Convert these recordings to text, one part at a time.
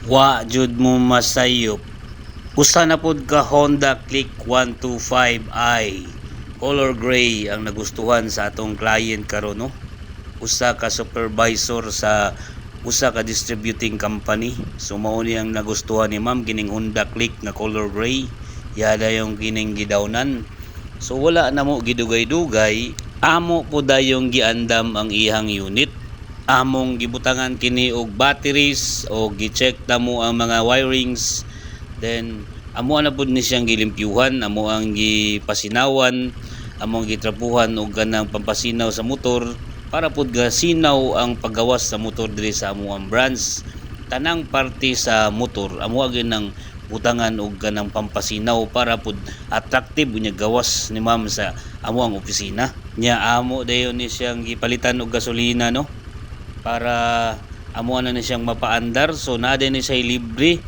Wa jud mo masayop. Usa na pod ka Honda Click 125i. Color gray ang nagustuhan sa atong client karon, no? Usa ka supervisor sa usa ka distributing company. So mao ni ang nagustuhan ni ma'am kining Honda Click na color gray. Yada yung kining gidawnan. So wala na mo gidugay-dugay. Amo po dayong giandam ang ihang unit. Among gibutangan kini og batteries o gi-check na mo ang mga wirings. Then amo na pud ni siyang gilimpyuhan, amo ang gipasinawan, among gitrapuhan og ganang pampasinaw sa motor para pud gasinaw ang paggawas sa motor diri sa amo ang branch. Tanang parte sa motor amo gyud nang butangan og ganang pampasinaw para pud attractive unya gawas ni ma'am sa amo ang opisina. Nya amo dayon ni siyang gipalitan og gasolina, no? Para amo na ni siyang mapaandar. So naa din ni siya libre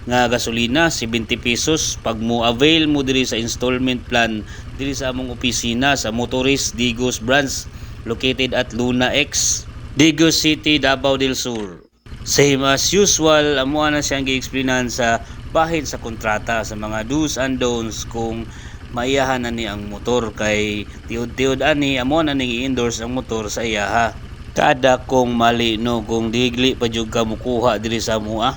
nga gasolina 70 pesos pag mo avail mo diri sa installment plan diri sa among opisina sa Motorist Digos branch located at Luna X, Digos City, Davao del Sur. Same as usual, amo na siyang gi-explainan sa bahin sa kontrata sa mga do's and don'ts kung maiyahan na ni ang motor kay tiud-tiud ani amo na ning i-endorse ang motor sa iyaha. Kada kung mali, no, kung digli pa jud ka mukuha diri sa mua,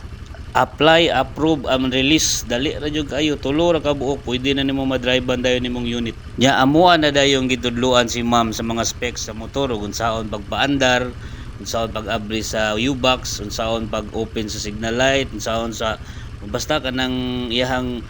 apply, approve, and release. Dali ra jud kayo, tulo ra ka buok, pwede na nimo madrivean dayon nimong unit. Nya amuan na dayong gitudluan si ma'am sa mga specs sa motor ug unsaon pagpaandar, unsaon pag-abri sa U-box, unsaon pag-open sa signal light, unsaon sa basta kanang iyahang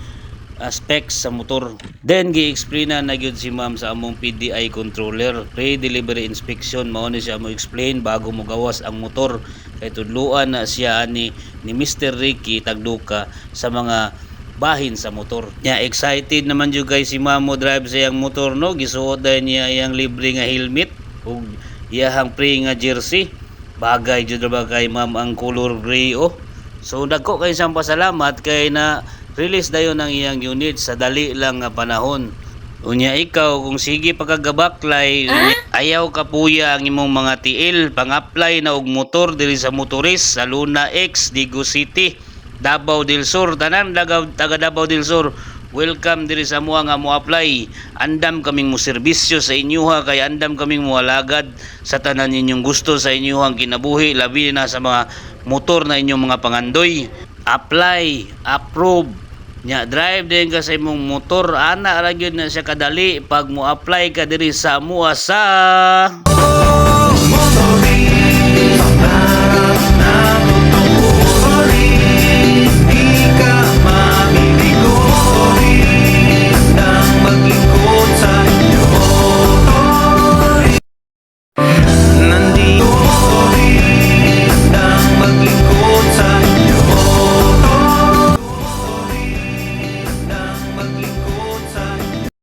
specs sa motor. Then gi-explain na gyud si ma'am sa among PDI controller, pre-delivery inspection. Mao ni siya mo explain bago mo gawas ang motor kay tudluan na siya ni Mr. Ricky Tagduka sa mga bahin sa motor. Nya excited naman jud guys si ma'am mo drive sa iyang motor, no? Gisuot dayon niya iyang libre nga helmet ug iyang pre nga jersey. Bagay jud ra ba kay ma'am ang color gray, oh. So dagko kay siyang pasalamat kay na release dayon ang iyang unit sa dali lang nga panahon. Unya ikaw kung sige pagkagabaklay, ayaw kapuya ang imong mga TL, pang-apply na og motor diri sa Motorist sa Luna X, Digos City, Davao del Sur. Tanan taga Davao del Sur, welcome diri sa mua nga mo apply. Andam kaming mo serbisyo sa inyoha kay andam kaming mo alagad sa tanan ninyong gusto sa inyohang kinabuhi, labi na sa mga motor na inyong mga pangandoy. Apply, approve. Nya drive din ka sa imong motor, ana ra gyud na siya kadali pag mo apply ka diri sa mua sa